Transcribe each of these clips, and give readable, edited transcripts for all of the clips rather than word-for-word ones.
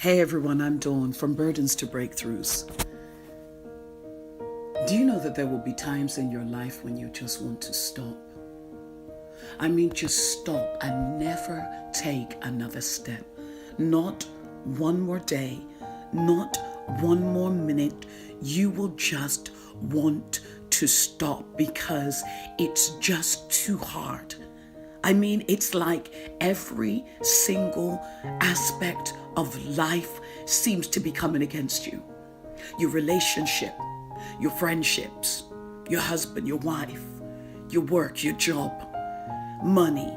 Hey everyone, I'm Dawn from Burdens to Breakthroughs. Do you know that there will be times in your life when you just want to stop? I mean, just stop and never take another step. Not one more day, not one more minute. You will just want to stop because it's just too hard. I mean, it's like every single aspect of life seems to be coming against you. Your relationship, your friendships, your husband, your wife, your work, your job, money,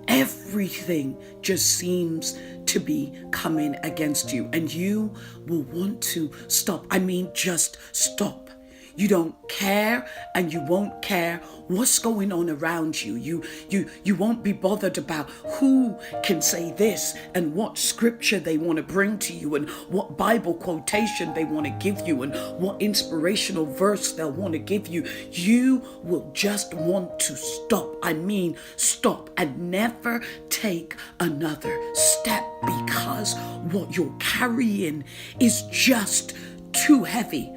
everything just seems to be coming against you, and you will want to stop. I mean, just stop. You don't care, and you won't care what's going on around you. You won't be bothered about who can say this and what scripture they want to bring to you and what Bible quotation they want to give you and what inspirational verse they'll want to give you. You will just want to stop. I mean, stop and never take another step because what you're carrying is just too heavy.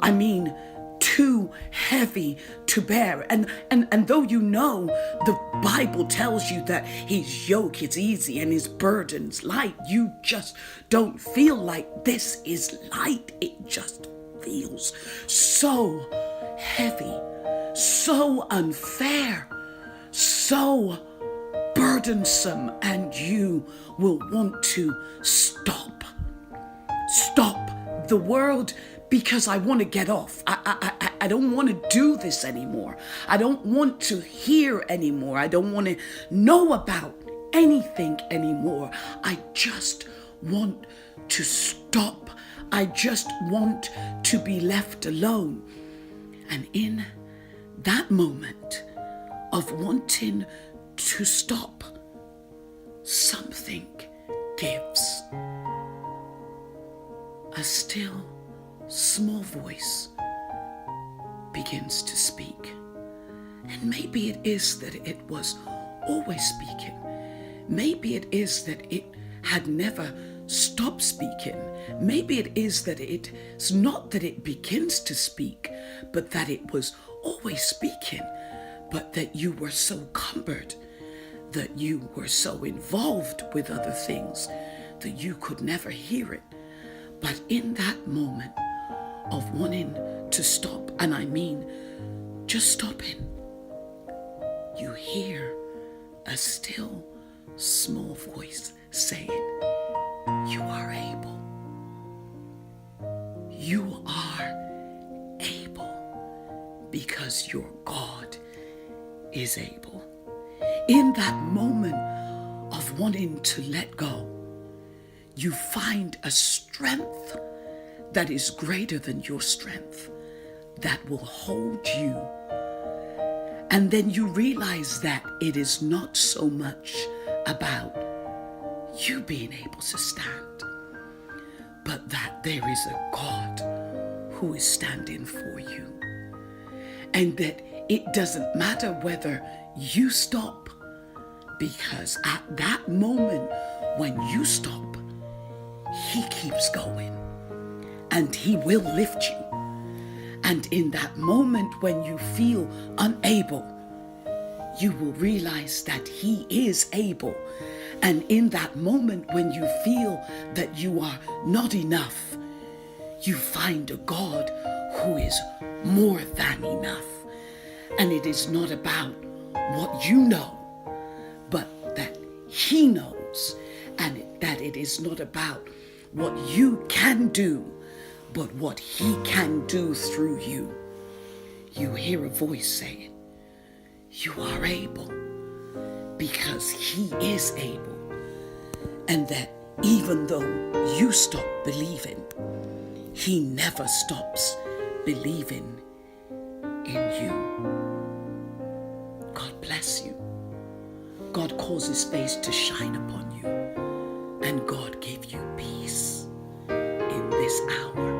I mean, too heavy to bear. And though you know the Bible tells you that his yoke is easy and his burden's light, you just don't feel like this is light. It just feels so heavy, so unfair, so burdensome, and you will want to stop. Stop the world because I want to get off. I don't want to do this anymore. I don't want to hear anymore. I don't want to know about anything anymore. I just want to stop. I just want to be left alone. And in that moment of wanting to stop, something gives. A still small voice begins to speak. And maybe it is that it was always speaking. Maybe it is that it had never stopped speaking. Maybe it is that it's not that it begins to speak, but that it was always speaking, but that you were so cumbered, that you were so involved with other things that you could never hear it. But in that moment of wanting to stop, and I mean just stopping, you hear a still small voice saying, you are able. You are able because your God is able. In that moment of wanting to let go, you find a strength that is greater than your strength, that will hold you. And then you realize that it is not so much about you being able to stand, but that there is a God who is standing for you. And that it doesn't matter whether you stop, because at that moment when you stop, he keeps going. And he will lift you. And in that moment when you feel unable, you will realize that he is able. And in that moment when you feel that you are not enough, you find a God who is more than enough. And it is not about what you know, but that he knows. And that it is not about what you can do, but what he can do through you. You hear a voice saying, you are able because he is able. And that even though you stop believing, he never stops believing in you. God bless you. God cause his face to shine upon you. And God give you peace in this hour.